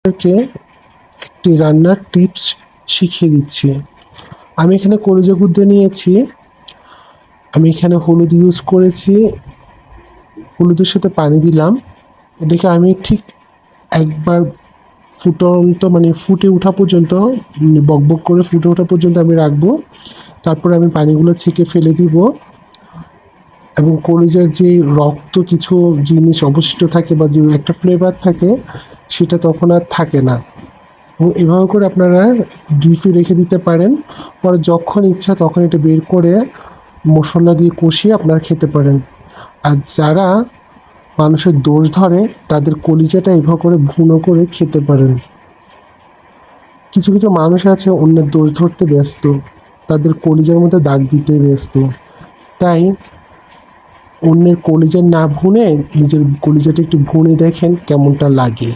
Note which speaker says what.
Speaker 1: আপনাদেরকে একটি রান্নার টিপস শিখিয়ে দিচ্ছি। আমি এখানে কলিজা গুঁদে নিয়েছি। আমি এখানে হলুদ ইউজ করেছি, হলুদের সাথে পানি দিলাম। এটাকে আমি ঠিক একবার ফুটন্ত ফুটে ওঠা পর্যন্ত, বকবক করে ফুটে ওঠা পর্যন্ত আমি রাখবো। তারপরে আমি পানিগুলো ছেঁকে ফেলে দিব এবং কলিজার যে রক্ত কিছু জিনিস অবশিষ্ট থাকে বা যে একটা ফ্লেভার থাকে সেটা তখন আর থাকে না। এবং এভাবে করে আপনারা ডিপে রেখে দিতে পারেন। পরে যখন ইচ্ছা তখন এটা বের করে মশলা দিয়ে কষিয়ে আপনারা খেতে পারেন। আর যারা মানুষের দোষ ধরে তাদের কলিজাটা এভাবে করে ভুনো করে খেতে পারেন। কিছু কিছু মানুষ আছে অন্যের দোষ ধরতে ব্যস্ত, তাদের কলিজার মধ্যে দাগ দিতে ব্যস্ত। তাই অন্যের কলিজা না ভুনে নিজের কলিজাটা একটু ভুনে দেখেন কেমনটা লাগে।